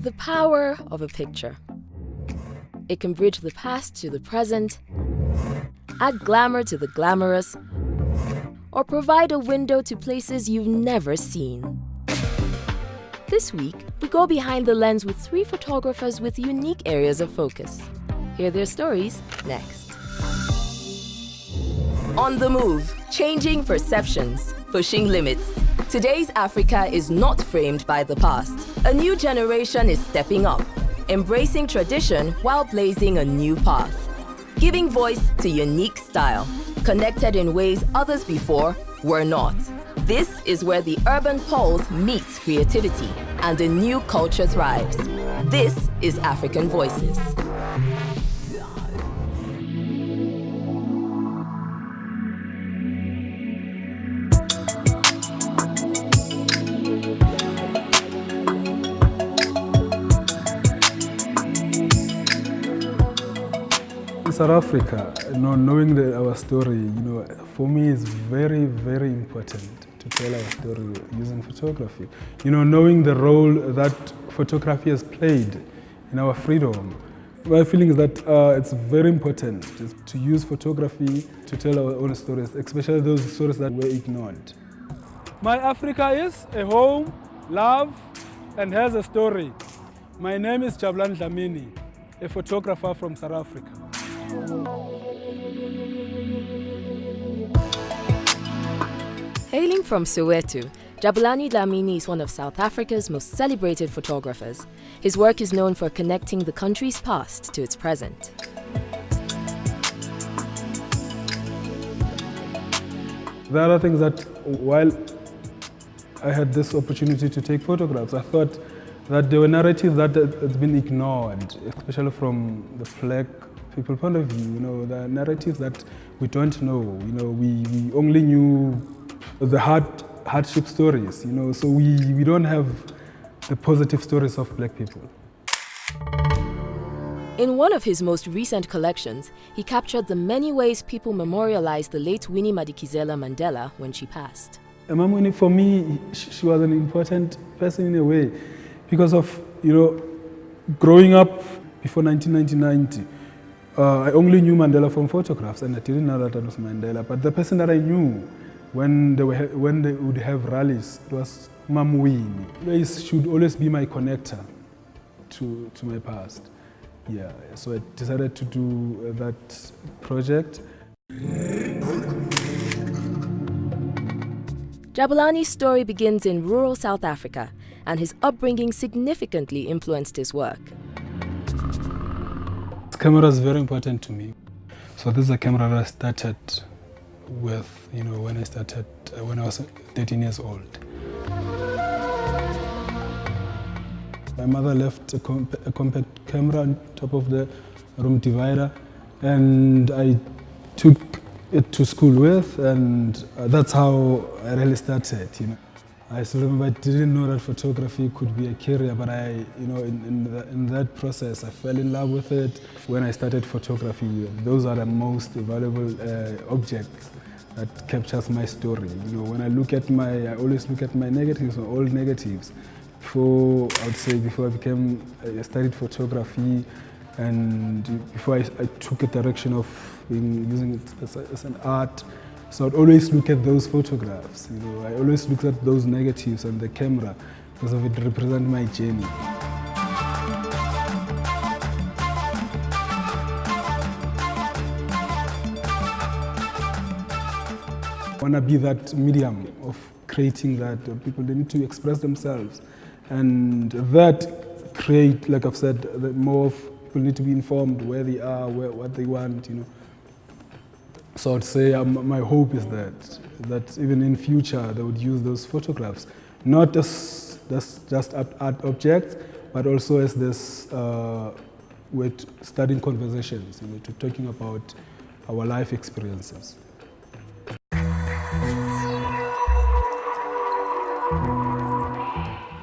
The power of a picture. It can bridge the past to the present, add glamour to the glamorous, or provide a window to places you've never seen. This week, we go behind the lens with 3 photographers with unique areas of focus. Hear their stories next. On the move, changing perceptions, pushing limits. Today's Africa is not framed by the past. A new generation is stepping up, embracing tradition while blazing a new path, giving voice to unique style, connected in ways others before were not. This is where the urban pulse meets creativity and a new culture thrives. This is African Voices. South Africa, knowing our story, for me is very, very important to tell our story using photography. Knowing the role that photography has played in our freedom. My feeling is that it's very important to use photography to tell our own stories, especially those stories that were ignored. My Africa is a home, love, and has a story. My name is Jabulani Dlamini, a photographer from South Africa. Hailing from Soweto, Jabulani Dlamini is one of South Africa's most celebrated photographers. His work is known for connecting the country's past to its present. There are things that while I had this opportunity to take photographs, I thought that there were narratives that had been ignored, especially from the Black people point of view. The narratives that we don't know. We only knew the hardship stories. So we don't have the positive stories of Black people. In one of his most recent collections, he captured the many ways people memorialized the late Winnie Madikizela Mandela when she passed. Mama Winnie, for me, she was an important person in a way because of growing up before 1990. I only knew Mandela from photographs, and I didn't know that was Mandela. But the person that I knew when they would have rallies, it was Mama Winnie. It should always be my connector to my past. Yeah, so I decided to do that project. Jabulani's story begins in rural South Africa, and his upbringing significantly influenced his work. Camera is very important to me. So this is a camera that I started with, when I was 13 years old. My mother left a compact camera on top of the room divider, and I took it to school with, and that's how I really started. I still remember I didn't know that photography could be a career, but in that process I fell in love with it. When I started photography, those are the most valuable objects that captures my story. When I always look at my negatives, my old negatives. Before I studied photography, and before I took a direction of using it as an art. So I'd always look at those photographs. I always look at those negatives and the camera because of it represent my journey. I want to be that medium of creating that people, they need to express themselves, and that create, like I've said, that more of people need to be informed where they are, what they want. So I'd say my hope is that even in future they would use those photographs, not as just art objects, but also as this with studying conversations, to talking about our life experiences.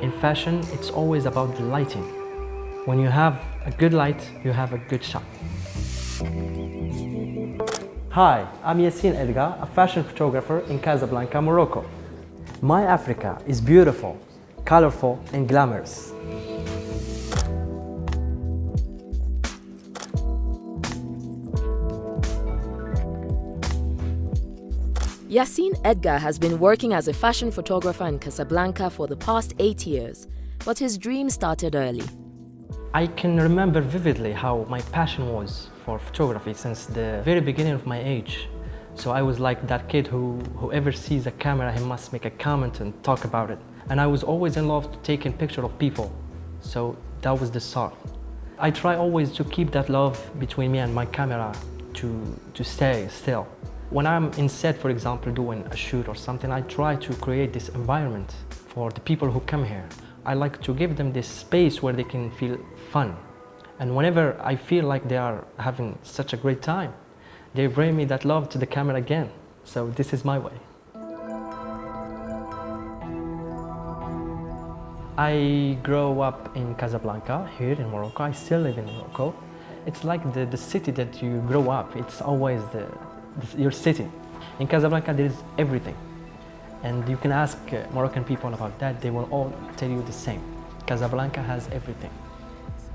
In fashion, it's always about the lighting. When you have a good light, you have a good shot. Hi, I'm Yassine Edgar, a fashion photographer in Casablanca, Morocco. My Africa is beautiful, colorful and glamorous. Yassine Edgar has been working as a fashion photographer in Casablanca for the past 8 years, but his dream started early. I can remember vividly how my passion was for photography since the very beginning of my age. So I was like that kid whoever sees a camera, he must make a comment and talk about it. And I was always in love taking pictures of people. So that was the start. I try always to keep that love between me and my camera to stay still. When I'm in set, for example, doing a shoot or something, I try to create this environment for the people who come here. I like to give them this space where they can feel fun. And whenever I feel like they are having such a great time, they bring me that love to the camera again. So this is my way. I grew up in Casablanca, here in Morocco. I still live in Morocco. It's like the city that you grow up. It's always your city. In Casablanca, there is everything. And you can ask Moroccan people about that. They will all tell you the same. Casablanca has everything.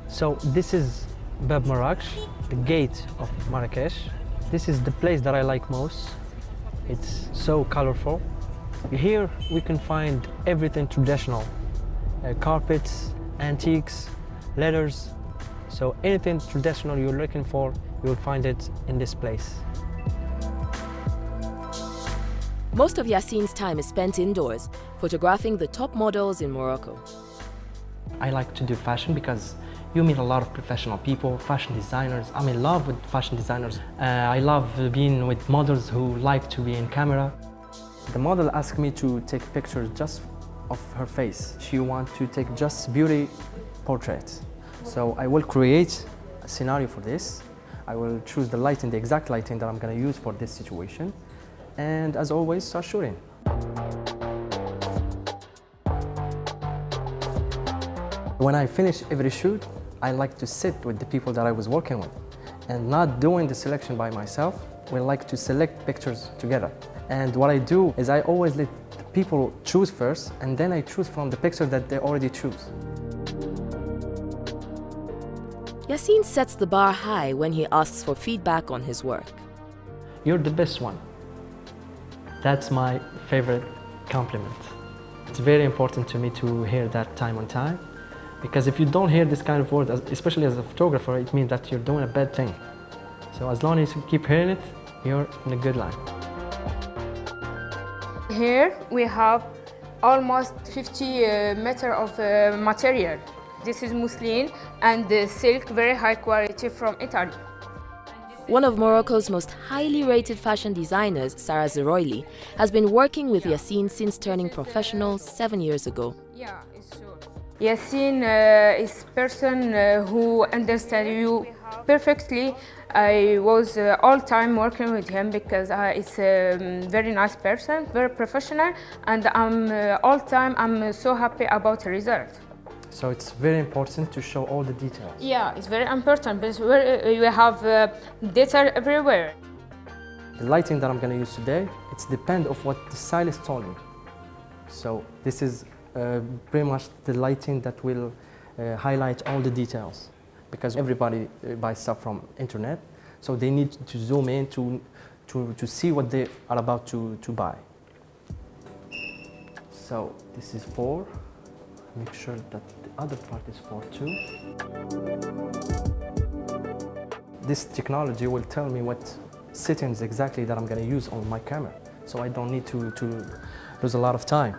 So this is Bab Marrakech, the gate of Marrakesh. This is the place that I like most. It's so colorful. Here we can find everything traditional. Carpets, antiques, leathers. So anything traditional you're looking for, you'll find it in this place. Most of Yassine's time is spent indoors, photographing the top models in Morocco. I like to do fashion because you meet a lot of professional people, fashion designers. I'm in love with fashion designers. I love being with models who like to be in camera. The model asked me to take pictures just of her face. She wants to take just beauty portraits. So I will create a scenario for this. I will choose the lighting, the exact lighting that I'm going to use for this situation. And as always, start shooting. When I finish every shoot, I like to sit with the people that I was working with and not doing the selection by myself. We like to select pictures together. And what I do is I always let the people choose first, and then I choose from the picture that they already choose. Yassine sets the bar high when he asks for feedback on his work. You're the best one. That's my favorite compliment. It's very important to me to hear that time on time, because if you don't hear this kind of word, especially as a photographer, it means that you're doing a bad thing. So as long as you keep hearing it, you're in a good line. Here we have almost 50 meters of material. This is muslin and silk, very high quality from Italy. One of Morocco's most highly rated fashion designers, Sarah Zeroili, has been working with Yassine since turning professional 7 years ago. Yeah, it's sure. Yassine is a person who understands you perfectly. I was all time working with him because it's a very nice person, very professional, and I'm so happy about the result. So it's very important to show all the details. Yeah, it's very important because you have data everywhere. The lighting that I'm going to use today, it's depend of what the stylist told me. So this is pretty much the lighting that will highlight all the details, because everybody buys stuff from internet, so they need to zoom in to see what they are about to buy. So this is 4. Make sure that the other part is 4 too. This technology will tell me what settings exactly that I'm going to use on my camera, so I don't need to lose a lot of time.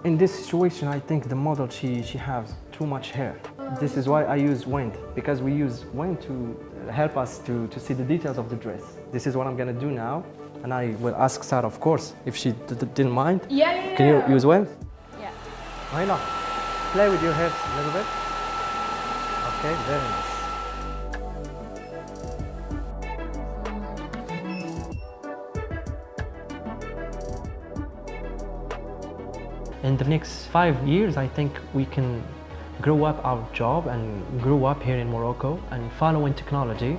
In this situation, I think the model, she has too much hair. This is why I use wind, because we use wind to help us to see the details of the dress. This is what I'm going to do now. And I will ask Sarah, of course, if she didn't mind. Yeah. Can you use wind? Yeah. Why not? Play with your hair a little bit. Okay, very nice. In the next 5 years, I think we can grow up our job and grow up here in Morocco and following technology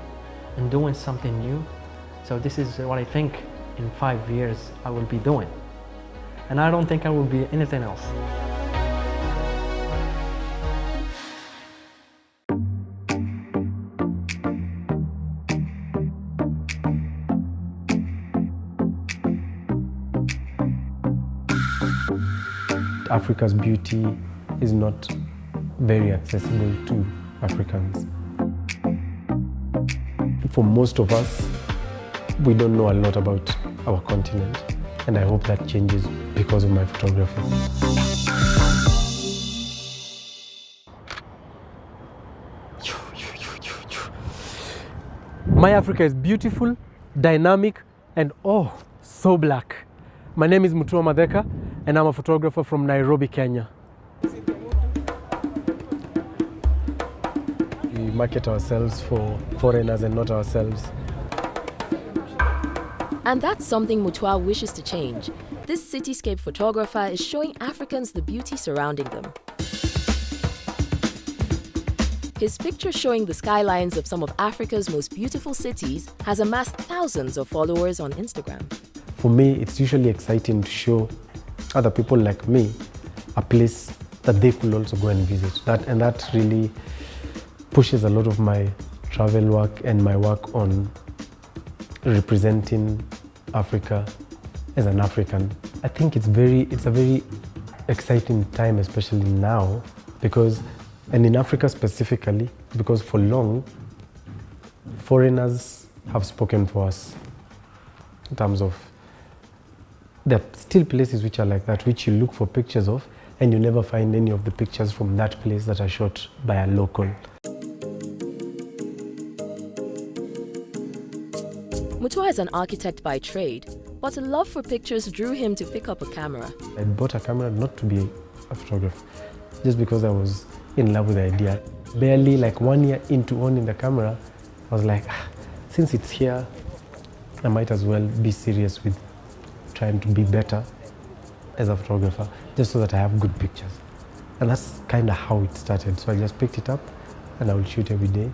and doing something new. So this is what I think in 5 years I will be doing. And I don't think I will be anything else. Africa's beauty is not very accessible to Africans. For most of us, we don't know a lot about our continent, and I hope that changes because of my photography. My Africa is beautiful, dynamic, and oh, so black. My name is Mutua Madheka, and I'm a photographer from Nairobi, Kenya. We market ourselves for foreigners and not ourselves. And that's something Mutua wishes to change. This cityscape photographer is showing Africans the beauty surrounding them. His picture showing the skylines of some of Africa's most beautiful cities has amassed thousands of followers on Instagram. For me, it's usually exciting to show other people like me a place that they could also go and visit. That really pushes a lot of my travel work and my work on representing Africa as an African. I think it's a very exciting time, especially now, and in Africa specifically, because for long, foreigners have spoken for us in terms of there are still places which are like that, which you look for pictures of, and you never find any of the pictures from that place that are shot by a local. Mutua is an architect by trade, but a love for pictures drew him to pick up a camera. I bought a camera not to be a photographer, just because I was in love with the idea. Barely like 1 year into owning the camera, I was like, since it's here, I might as well be serious with trying to be better as a photographer, just so that I have good pictures. And that's kind of how it started. So I just picked it up and I will shoot every day.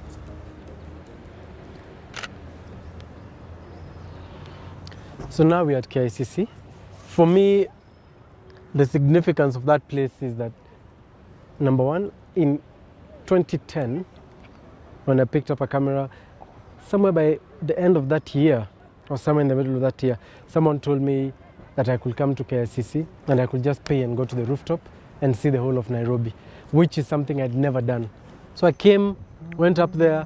So now we're at KICC. For me, the significance of that place is that, number one, in 2010, when I picked up a camera, somewhere by the end of that year, or somewhere in the middle of that year, someone told me that I could come to KICC and I could just pay and go to the rooftop and see the whole of Nairobi, which is something I'd never done. So I came, went up there.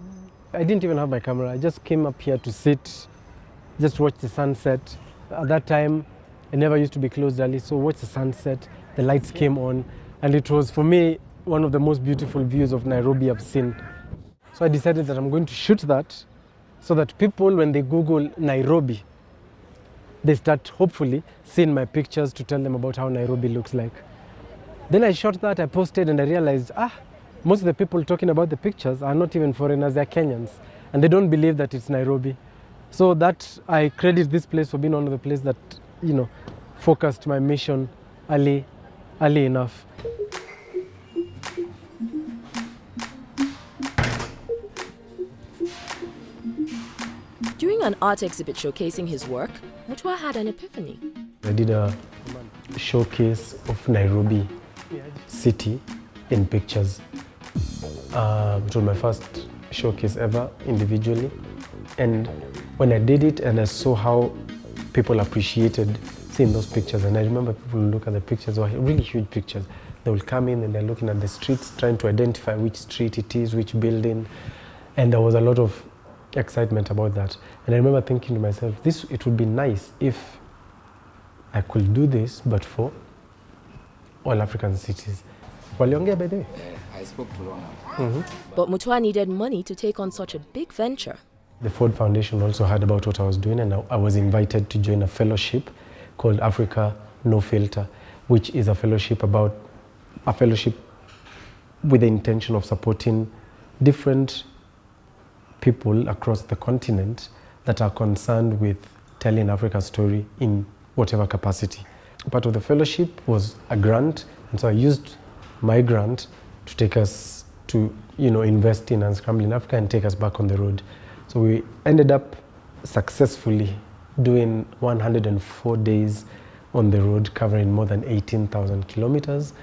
I didn't even have my camera. I just came up here to sit, just watch the sunset. At that time, it never used to be closed early, so watch the sunset, the lights came on, and it was, for me, one of the most beautiful views of Nairobi I've seen. So I decided that I'm going to shoot that so that people, when they Google Nairobi, they start hopefully seeing my pictures to tell them about how Nairobi looks like. Then I shot that, I posted, and I realized, most of the people talking about the pictures are not even foreigners, they're Kenyans, and they don't believe that it's Nairobi. So that, I credit this place for being one of the places that, focused my mission early enough. During an art exhibit showcasing his work, Mutua had an epiphany. I did a showcase of Nairobi city in pictures. It was my first showcase ever individually. And when I did it and I saw how people appreciated seeing those pictures, and I remember people would look at the pictures, were really huge pictures. They will come in and they're looking at the streets, trying to identify which street it is, which building. And there was a lot of excitement about that. And I remember thinking to myself, it would be nice if I could do this, but for all African cities. Waliongea by the way? I spoke to Rona. But Mutua needed money to take on such a big venture. The Ford Foundation also heard about what I was doing, and I was invited to join a fellowship called Africa No Filter, which is a fellowship with the intention of supporting different people across the continent that are concerned with telling Africa's story in whatever capacity. Part of the fellowship was a grant, and so I used my grant to take us to, invest in Unscrambling Africa and take us back on the road. So we ended up successfully doing 104 days on the road, covering more than 18,000 kilometers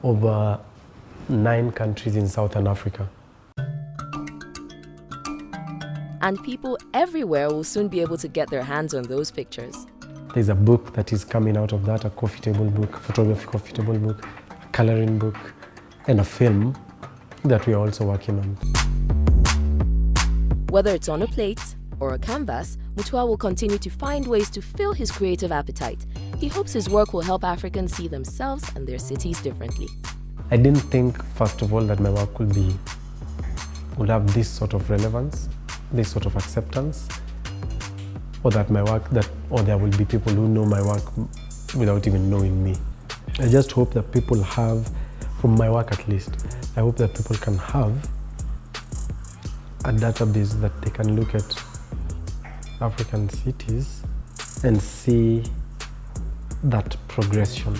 over 9 countries in Southern Africa. And people everywhere will soon be able to get their hands on those pictures. There's a book that is coming out of that, a coffee table book, photography coffee table book, coloring book, and a film that we are also working on. Whether it's on a plate or a canvas, Mutua will continue to find ways to fill his creative appetite. He hopes his work will help Africans see themselves and their cities differently. I didn't think, first of all, that my work would have this sort of relevance, this sort of acceptance, or that there will be people who know my work without even knowing me. I just hope that people have, from my work at least, I hope that people can have a database that they can look at African cities and see that progression.